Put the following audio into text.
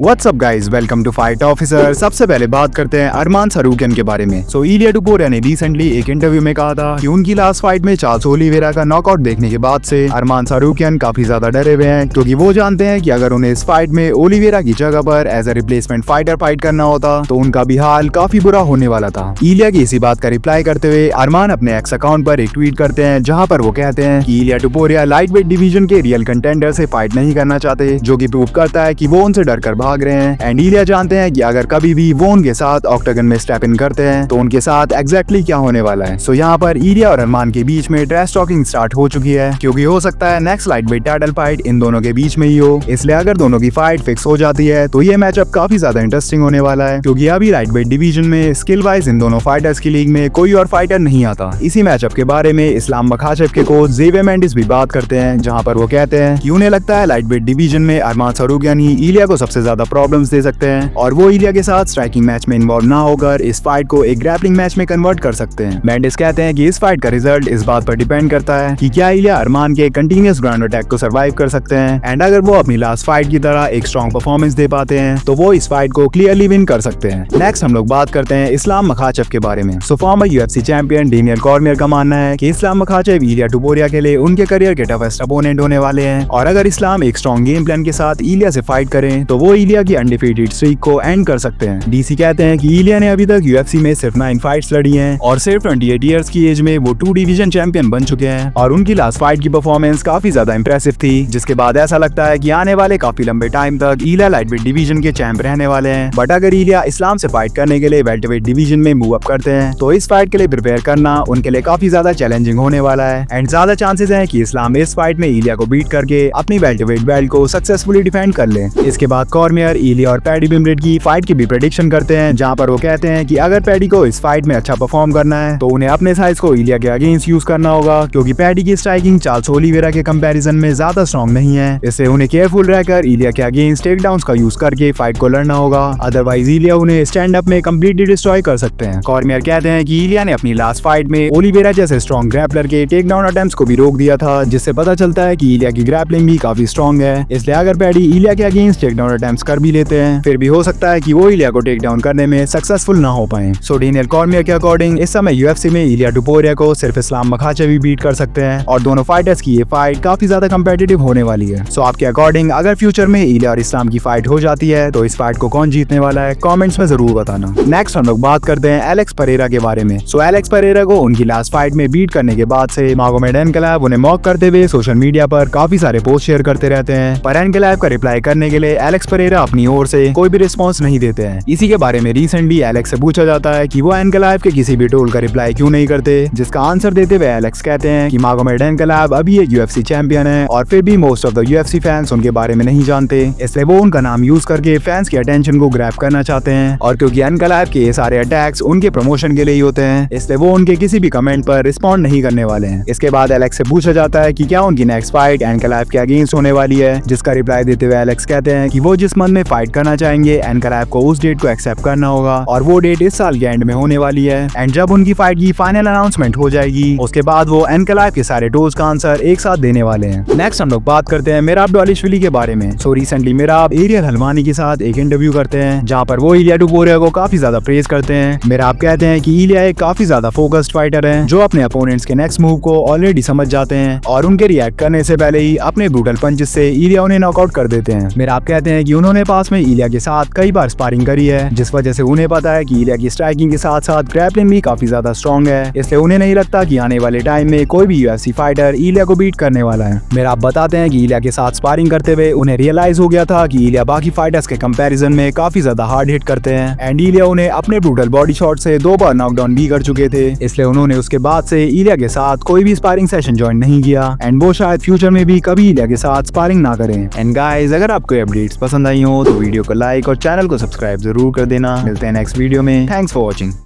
What's up guys, welcome to fight officer. सबसे पहले बात करते हैं अरमान सारूकियन के बारे में। इलिया टुपुरिया ने रिसेंटली एक इंटरव्यू में कहा था कि उनकी लास्ट फाइट में चार्ल्स ओलिवेरा का नॉकआउट देखने के बाद से अरमान सारूकियन काफी ज्यादा डरे हुए हैं, क्योंकि वो जानते हैं कि अगर उन्हें इस फाइट में ओलिवेरा की जगह पर as a replacement fighter fight करना होता तो उनका भी हाल काफी बुरा होने वाला था। इलिया की इसी बात का रिप्लाई करते हुए अरमान अपने एक्स अकाउंट पर एक ट्वीट करते हैं, जहाँ पर वो कहते हैं कि इलिया टुपुरिया लाइट वेट डिवीजन के रियल कंटेंडर से फाइट नहीं करना चाहते, जो कि प्रूव करता है कि वो उनसे डर कर भाग रहे हैं। एंड इलिया जानते हैं कि अगर कभी भी वो उनके साथ ऑक्टागन में स्टेप इन करते हैं तो उनके साथ एग्जैक्टली क्या होने वाला है। यहाँ पर इलिया और अरमान के बीच में ट्रैश टॉकिंग स्टार्ट हो चुकी है, क्योंकि हो सकता है next light weight title fight in दोनों के बीच में ही हो। इसलिए अगर दोनों की फाइट फिक्स हो जाती है तो ये मैचअप काफी ज्यादा इंटरेस्टिंग होने वाला है, क्योंकि अभी लाइट वेट डिवीजन में स्किल वाइज इन दोनों फाइटर्स की लीग में कोई और फाइटर नहीं आता। इसी मैचअप के बारे में इस्लाम मखाचेव के कोच जेवियर मेंडिस भी बात करते हैं, जहाँ पर वो कहते हैं कि उन्हें लगता है लाइट वेट डिवीजन में अरमान सारूकियन ही इलिया को सबसे ज्यादा प्रॉब्लम्स दे सकते हैं, और वो इलिया के साथ स्ट्राइकिंग मैच में इन्वॉल्व ना होकर इस फाइट को एक ग्रैपलिंग मैच में कन्वर्ट कर सकते हैं। मेंडिस कहते हैं कि इस फाइट का रिजल्ट इस बात पर डिपेंड करता है कि क्या इलिया अरमान के कंटिन्यूअस ग्राउंड अटैक को सर्वाइव कर सकते हैं, एंड अगर वो अपनी लास्ट फाइट की तरह एक स्ट्रॉन्ग परफॉर्मेंस दे पाते हैं तो वो इस फाइट को क्लियरली विन कर सकते हैं। नेक्स्ट हम लोग बात करते हैं इस्लाम मखाचेव के बारे में। Farmer UFC champion Daniel Cormier का मानना है कि इस्लाम मखाचेव इलिया टुपुरिया के लिए उनके करियर के टफेस्ट अपोनेंट होने वाले हैं, और अगर इस्लाम एक स्ट्रॉन्ग गेम प्लान के साथ इलिया से फाइट करें तो वो इलिया की अनडिफीटेड स्ट्रीक को एंड कर सकते हैं। डीसी कहते हैं कि इलिया ने अभी तक यूएफसी में सिर्फ 9 फाइट्स लड़ी हैं, और सिर्फ 28 इयर्स की एज में वो 2 डिवीजन चैंपियन बन चुके हैं, और उनकी लास्ट फाइट की परफॉर्मेंस काफी ज्यादा इंप्रेसिव थी, जिसके बाद ऐसा लगता है कि आने वाले काफी लंबे टाइम तक इलिया लाइटवेट डिवीजन के चैंप रहने वाले हैं। बट अगर इलिया इस्लाम से फाइट करने के लिए वेल्टरवेट डिवीजन में मूव अप करते हैं तो इस फाइट के लिए प्रिपेयर करना उनके लिए काफी ज्यादा चैलेंजिंग होने वाला है, एंड ज्यादा चांसेस हैं कि इस्लाम इस फाइट में इलिया को बीट करके अपनी वेल्टरवेट बेल्ट को सक्सेसफुली डिफेंड कर ले। इसके बाद कॉर्मियर इलिया और पैडी बिमरेट की फाइट की भी प्रेडिक्शन करते हैं, जहाँ पर वो कहते हैं कि अगर पैडी को इस फाइट में अच्छा परफॉर्म करना है तो उन्हें अपने साइज को इलिया के अगेंस्ट यूज करना होगा, क्योंकि पैडी की स्ट्राइकिंग चार्ल्स ओलिवेरा के कंपैरिजन में ज्यादा स्ट्रॉन्ग नहीं है। इससे उन्हें केयरफुल रहकर इलिया के अगेंस्ट टेक डाउन्स का यूज करके फाइट को लड़ना होगा, अदरवाइज इलिया उन्हें स्टैंड अप में कंप्लीटली डिस्ट्रॉय कर सकते हैं। कॉर्मियर कहते हैं कि इलिया ने अपनी लास्ट फाइट में ओलिवेरा जैसे स्ट्रॉन्ग ग्रैपलर के टेक डाउन अटेम्प्ट्स को भी रोक दिया था, जिससे पता चलता है कि इलिया की ग्रैपलिंग भी काफी स्ट्रॉन्ग है। इसलिए अगर पैडी इलिया के अगेंस्ट टेक डाउन अटेम्प्ट्स कर भी लेते हैं, फिर भी हो सकता है कि वो इलिया को टेक डाउन करने में सक्सेसफुल ना हो पाए। डेनियल कॉर्मियर के अकॉर्डिंग इस समय यूएफसी में इलिया टुपुरिया को सिर्फ इस्लाम मखाचेव भी बीट कर सकते हैं, और दोनों फाइटर्स की ये फाइट काफी ज्यादा कंपेटिटिव होने वाली है। आपके अकॉर्डिंग अगर फ्यूचर में इलिया और इस्लाम की फाइट हो जाती है तो इस फाइट को कौन जीतने वाला है, कमेंट्स में जरूर बताना। नेक्स्ट हम लोग बात करते हैं एलेक्स परेरा के बारे में। एलेक्स परेरा को उनकी लास्ट फाइट में बीट करने के बाद से मागोमेड एनकलेव उन्हें मॉक करते हुए सोशल मीडिया पर काफी सारे पोस्ट शेयर करते रहते हैं, पर एनकलेव का रिप्लाई करने के लिए एलेक्स परेरा अपनी ओर से कोई भी रिस्पॉन्स नहीं देते हैं। इसी के बारे में रिसेंटली एलेक्स से पूछा जाता है कि वो एनकलेव के किसी भी टोल का रिप्लाई क्यों नहीं करते, जिसका आंसर देते हुए एलेक्स कहते हैं कि मागोमेड एनकलेव अभी एक यूएफसी चैंपियन है, और फिर भी most of the UFC fans उनके बारे में नहीं जानते, इसलिए वो उनका नाम यूज करके फैंस की अटेंशन को ग्रैब करना चाहते हैं, और क्योंकि एनकलेव के ये सारे अटैक्स उनके प्रमोशन के लिए ही होते हैं, इसलिए वो उनके किसी भी कमेंट पर रिस्पॉन्ड नहीं करने वाले हैं। इसके बाद एलेक्स से पूछा जाता है कि क्या उनकी नेक्स्ट फाइट एनकलेव के अगेंस्ट होने वाली है, जिसका रिप्लाई देते हुए एलेक्स कहते हैं कि वो जिस मंथ में फाइट करना चाहेंगे एनकलेव को उस डेट को एक्सेप्ट करना होगा, और वो डेट इस साल के एंड में होने वाली है, एंड जब उनकी फाइट की फाइनल अनाउंसमेंट हो जाएगी उसके बाद वो एनकलेव के सारे टोल्स का आंसर एक साथ देने वाले हैं। नेक्स्ट हम लोग बात करते हैं मिराब दवालिश्विली के बारे में। रिसेंटली मिराब एरियल हलवानी के साथ एक इंटरव्यू करते हैं, जहाँ पर वो इलिया टुपुरिया को काफी ज्यादा प्रेज करते हैं। मिराब कहते हैं कि इलिया एक काफी ज्यादा फोकस्ड फाइटर है, जो अपने अपोनेंट्स के नेक्स्ट मूव को ऑलरेडी समझ जाते हैं, और उनके रिएक्ट करने से पहले ही अपने ब्रूटल पंचेस से इलिया उन्हें नॉकआउट कर देते हैं। मिराब कहते हैं कि उन्होंने पास में इलिया के साथ कई बार स्पारिंग करी है, जिस वजह से उन्हें पता है कि इलिया की स्ट्राइकिंग के साथ साथ ग्रैपलिंग भी काफी ज्यादा स्ट्रॉन्ग है, इसलिए उन्हें नहीं लगता कि आने वाले टाइम में कोई भी यूएफसी फाइटर इलिया को बीट करने वाला है। मिराब बताते हैं कि इलिया के साथ स्पारिंग करते हुए उन्हें रियलाइज हो गया था कि इलिया बाकी फाइटर्स के कंपैरिजन में काफी ज्यादा हार्ड हिट करते हैं, एंड इलिया उन्हें अपने ब्रूटल बॉडी शॉट से 2 बार नॉकडाउन भी कर चुके थे, इसलिए उन्होंने उसके बाद से इलिया के साथ कोई भी स्पारिंग सेशन ज्वाइन नहीं किया, एंड वो शायद फ्यूचर में भी कभी इलिया के साथ स्पारिंग ना करें। एंड गाइस, अगर आपको अपडेट्स पसंद आई हो तो वीडियो को लाइक और चैनल को सब्सक्राइब जरूर कर देना। मिलते हैं नेक्स्ट वीडियो में। Thanks for watching.